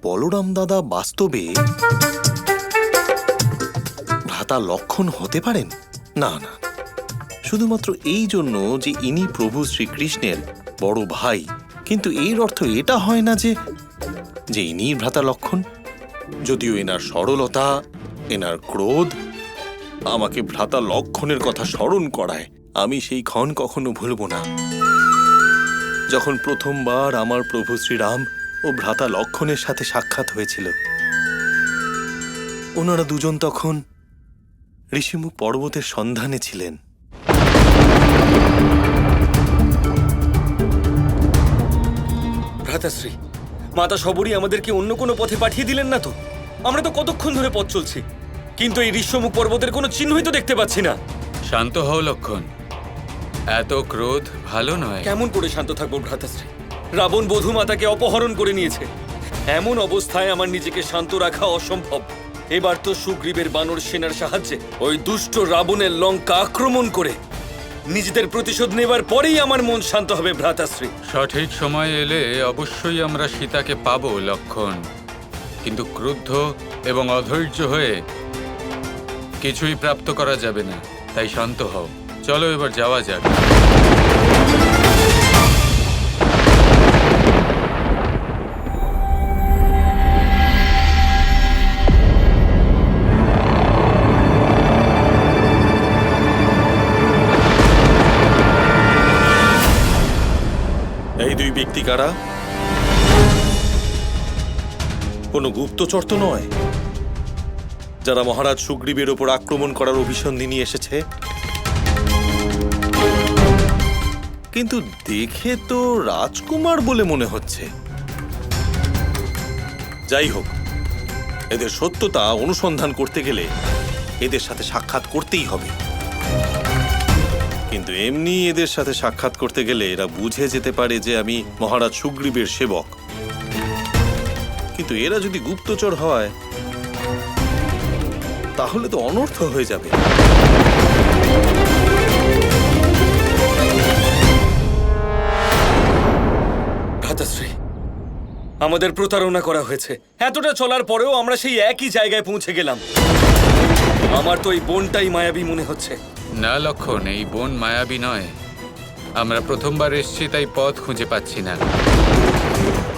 বলরাম দাদা বাস্তবে ভ্রাতা লক্ষণ হতে পারেন? না না, শুধুমাত্র এই জন্য যে ইনি প্রভু শ্রীকৃষ্ণের বড় ভাই, কিন্তু এর অর্থ এটা হয় না যে যে ইনি ভ্রাতা লক্ষণ। যদিও এনার সরলতা, এনার ক্রোধ আমাকে ভ্রাতা লক্ষণের কথা স্মরণ করায়, আমি সেই ক্ষণ কখনো ভুলব না, যখন প্রথমবার আমার প্রভু শ্রীরাম ও ভ্রাতা লক্ষণের সাথে সাক্ষাৎ হয়েছিল। ওনারা দুজন তখন ঋষিমুখ পর্বতের সন্ধানে ছিলেন। ভ্রাতাশ্রী, মাতা সবরী আমাদেরকে অন্য কোনো পথে পাঠিয়ে দিলেন না তো? আমরা তো কতক্ষণ ধরে পথ চলছি, কিন্তু এই ঋষ্যমুখ পর্বতের কোনো চিহ্নই তো দেখতে পাচ্ছি না। শান্ত হও লক্ষণ, এত ক্রোধ ভালো নয়। কেমন করে শান্ত থাকবো ভ্রাতাশ্রী? রাবণ বধূ মাতাকে অপহরণ করে নিয়েছে। এমন অবস্থায় আমার নিজেকে শান্ত রাখা অসম্ভব। এবার তো সুগ্রীবের বানর সেনার সাহায্যে ওই দুষ্ট রাবণের লঙ্কা আক্রমণ করে নিজেদের প্রতিশোধ নেবার পরেই আমার মন শান্ত হবে ভ্রাতাশ্রী। সঠিক সময় এলে অবশ্যই আমরা সীতাকে পাবো লক্ষণ, কিন্তু ক্রুদ্ধ এবং অধৈর্য হয়ে কিছুই প্রাপ্ত করা যাবে না। তাই শান্ত হও, চলো এবার যাওয়া যাক। এই দুই ব্যক্তি কারা? কোনো গুপ্তচর তো নয়, যারা মহারাজ সুগ্রীবের ওপর আক্রমণ করার অভিসন্ধি নিয়ে এসেছে। কিন্তু দেখে তো রাজকুমার বলে মনে হচ্ছে। যাই হোক, এদের সত্যতা অনুসন্ধান করতে গেলে এদের সাথে সাক্ষাৎ করতেই হবে। কিন্তু এমনি এদের সাথে সাক্ষাৎ করতে গেলে এরা বুঝে যেতে পারে যে আমি মহারাজ সুগ্রীবের সেবক। কিন্তু এরা যদি গুপ্তচর হয় তাহলে তো অনর্থ হয়ে যাবে। ভ্রাতাশ্রী, আমাদের প্রতারণা করা হয়েছে। এতটা চলার পরেও আমরা সেই একই জায়গায় পৌঁছে গেলাম। আমার তো এই বনটাই মায়াবী মনে হচ্ছে। না লক্ষণ, এই বন মায়াবী নয়। আমরা প্রথমবার এসেছি তাই পথ খুঁজে পাচ্ছি না।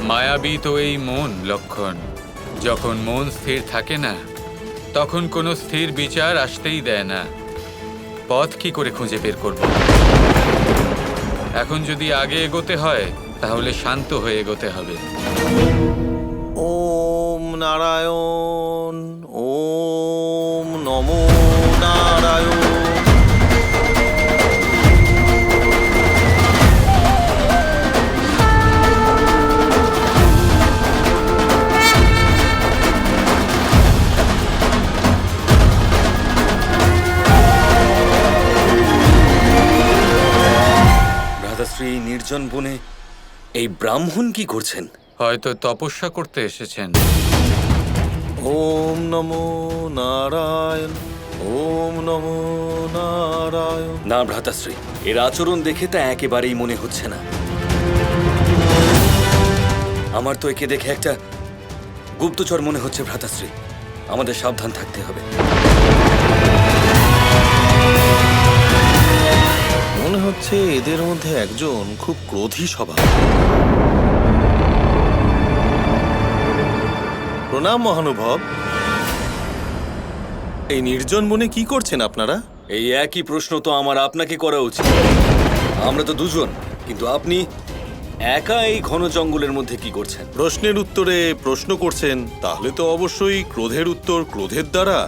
মায়াবী তো এই মন লক্ষণ। যখন মন স্থির থাকে না, তখন কোনো স্থির বিচার আসতেই দেয় না। পথ কি করে খুঁজে বের করব? এখন যদি আগে এগোতে হয় তাহলে শান্ত হয়ে এগোতে হবে। ওম নারায়ণ, ওম নমো নারায়ণ। ভ্রাতাশ্রী, নির্জন বনে এই ব্রাহ্মণ কি করছেন? হয়তো তপস্যা করতে এসেছেন। ওম নমো নারায়ণ, ওম নমো নারায়ণ। না ভ্রাতাশ্রী, এর আচরণ দেখে তা একেবারেই মনে হচ্ছে না। আমার তো একে দেখে একটা গুপ্তচর মনে হচ্ছে ভ্রাতাশ্রী। আমাদের সাবধান থাকতে হবে। মনে হচ্ছে এদের মধ্যে একজন খুব ক্রোধী স্বভাব। প্রণাম মহানুভব। এই নির্জন বনে কি করছেন আপনারা? এই একই প্রশ্ন তো আমার আপনাকে করা উচিত। আমরা তো দুজন, কিন্তু আপনি একা এই ঘন জঙ্গলের মধ্যে কি করছেন? প্রশ্নের উত্তরে প্রশ্ন করছেন, তাহলে তো অবশ্যই ক্রোধের উত্তর ক্রোধের দ্বারা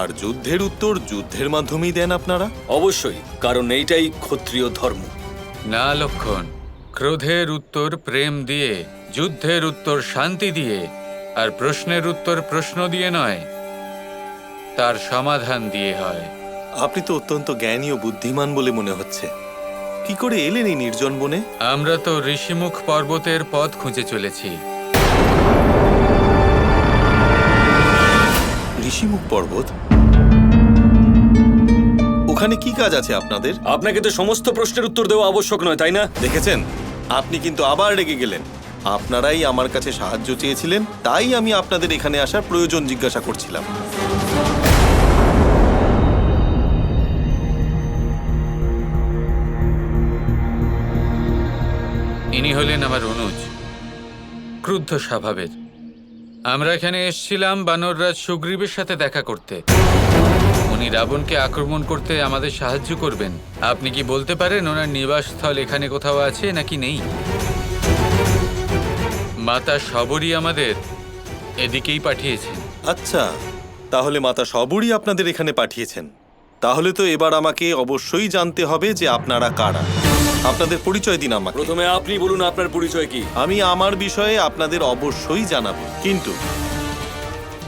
আর যুদ্ধের উত্তর যুদ্ধের মাধ্যমেই দেন আপনারা। অবশ্যই, কারণ এইটাই ক্ষত্রিয় ধর্ম। না লক্ষণ, ক্রোধের উত্তর প্রেম দিয়ে, যুদ্ধের উত্তর শান্তি দিয়ে, আর প্রশ্নের উত্তর প্রশ্ন দিয়ে নয়, তার সমাধান দিয়ে হয়। আপনি তো অত্যন্ত জ্ঞানী ও বুদ্ধিমান বলে মনে হচ্ছে। কি করে এলেন এই নির্জন বনে? আমরা তো ঋষিমুখ পর্বতের পথ খুঁজে চলেছি। ঋষিমুখ পর্বত? ওখানে কি কাজ আছে আপনাদের? আপনাকে তো সমস্ত প্রশ্নের উত্তর দেওয়া আবশ্যক নয়, তাই না? দেখেছেন, আপনি কিন্তু আবার রেগে গেলেন। আপনারাই আমার কাছে সাহায্য চেয়েছিলেন, তাই আমি আপনাদের এখানে আসার প্রয়োজন জিজ্ঞাসা করছিলাম। ইনি হলেন আমার অনুজ, ক্রুদ্ধ স্বভাবের। আমরা এখানে এসেছিলাম বানররাজ সুগ্রীবের সাথে দেখা করতে। উনি রাবণকে আক্রমণ করতে আমাদের সাহায্য করবেন। আপনি কি বলতে পারেন ওনার নিবাসস্থল এখানে কোথাও আছে নাকি নেই? মাতা শবরী আমাদের এদিকেই পাঠিয়েছেন। আচ্ছা, তাহলে মাতা সবরই আপনাদের এখানে পাঠিয়েছেন। তাহলে তো এবার আমাকে অবশ্যই জানতে হবে যে আপনারা কারা। আপনাদের পরিচয় দিন আমাকে। প্রথমে আপনি বলুন আপনার পরিচয় কি। আমি আমার বিষয়ে আপনাদের অবশ্যই জানাবো, কিন্তু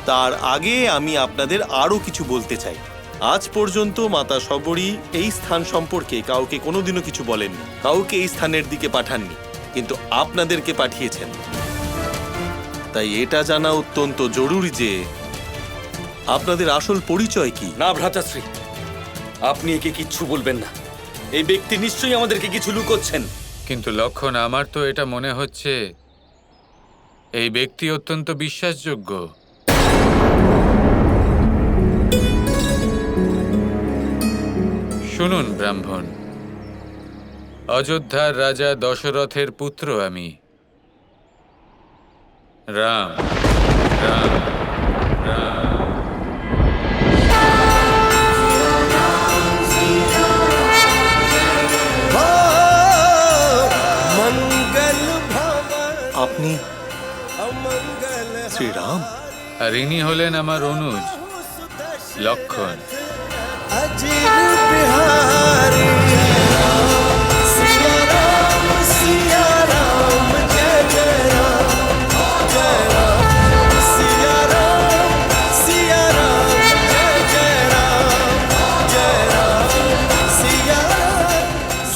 তার আগে আমি আপনাদের আরো কিছু বলতে চাই। আজ পর্যন্ত মাতা সবরী এই স্থান সম্পর্কে কাউকে কোনোদিনও কিছু বলেননি, কাউকে এই স্থানের দিকে পাঠাননি, কিন্তু আপনাদেরকে পাঠিয়েছেন। তাই এটা জানা অত্যন্ত জরুরি যে আপনাদের আসল পরিচয় কি। না ভ্রাতাশ্রী, আপনি একে কিচ্ছু বলবেন না। এই ব্যক্তি নিশ্চয়ই আমাদেরকে কিছু লুকোচ্ছেন। কিন্তু লক্ষণ, আমার তো এটা মনে হচ্ছে এই ব্যক্তি অত্যন্ত বিশ্বাসযোগ্য। শুনুন ব্রাহ্মণ, অযোধ্যার রাজা দশরথের পুত্র আমি। রাম রাম রাম। আপনি শ্রীরাম? আর ইনি হলেন আমার অনুজ লক্ষণ।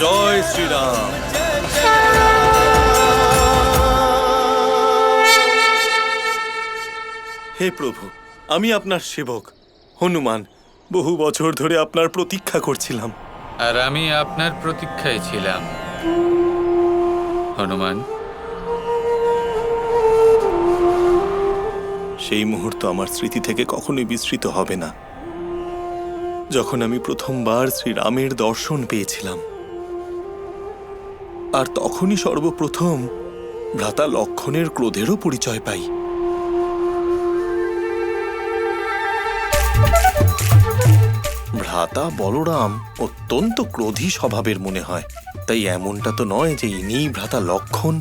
জয় শ্রীরাম। হে প্রভু, আমি আপনার সেবক হনুমান। বহু বছর ধরে আপনার প্রতীক্ষা করছিলাম। আর আমি আপনার প্রতীক্ষায় ছিলাম হনুমান। সেই মুহূর্ত আমার স্মৃতি থেকে কখনোই বিস্মৃত হবে না, যখন আমি প্রথমবার শ্রীরামের দর্শন পেয়েছিলাম। আর তখনই সর্বপ্রথম ভ্রাতা লক্ষণের ক্রোধেরও পরিচয় পাই। ভ্রাতা বলরাম অত্যন্ত ক্রোধী স্বভাবের মনে হয়, তাই এমনটা তো নয় যে ইনিই ভ্রাতা লক্ষণ।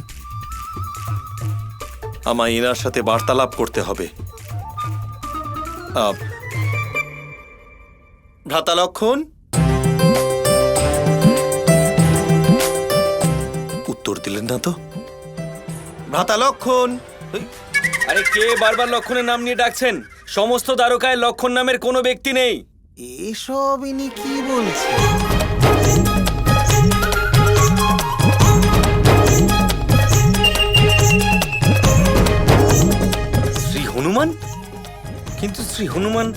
আমায় এনার সাথে বার্তালাপ করতে হবে। ভ্রাতা লক্ষণ, উত্তর দিলেন না তো? ভ্রাতা লক্ষণ। আরে কে বারবার লক্ষণের নাম নিয়ে ডাকছেন? সমস্ত দ্বারকায় লক্ষণ নামের কোনো ব্যক্তি নেই। এসব ইনি কি বলছেন? শ্রী হনুমান? কিন্তু শ্রী হনুমান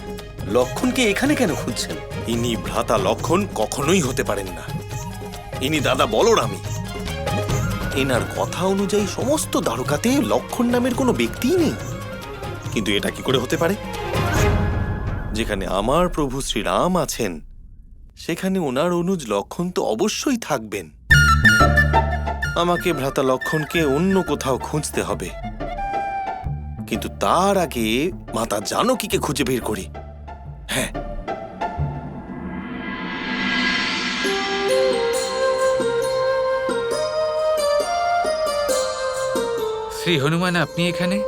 লক্ষণকে এখানে কেন খুঁজছেন? ইনি ভ্রাতা লক্ষণ কখনোই হতে পারেন না। ইনি দাদা বলরামই। এনার কথা অনুযায়ী সমস্ত দ্বারকাতে লক্ষণ নামের কোনো ব্যক্তিই নেই। কিন্তু এটা কি করে হতে পারে? যেখানে আমার প্রভু শ্রীরাম আছেন, সেখানে ওনার অনুজ লক্ষণ তো অবশ্যই থাকবেন। আমাকে ভ্রাতা লক্ষণকে অন্য কোথাও খুঁজতে হবে, কিন্তু তার আগে মাতা জানকীকে খুঁজে বের করি। হ্যাঁ, শ্রী হনুমান, আপনি এখানে?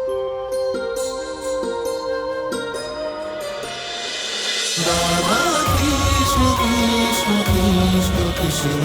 Kৃষ্ণ কৃষ্ণ কৃষ্ণ কৃষ্ণ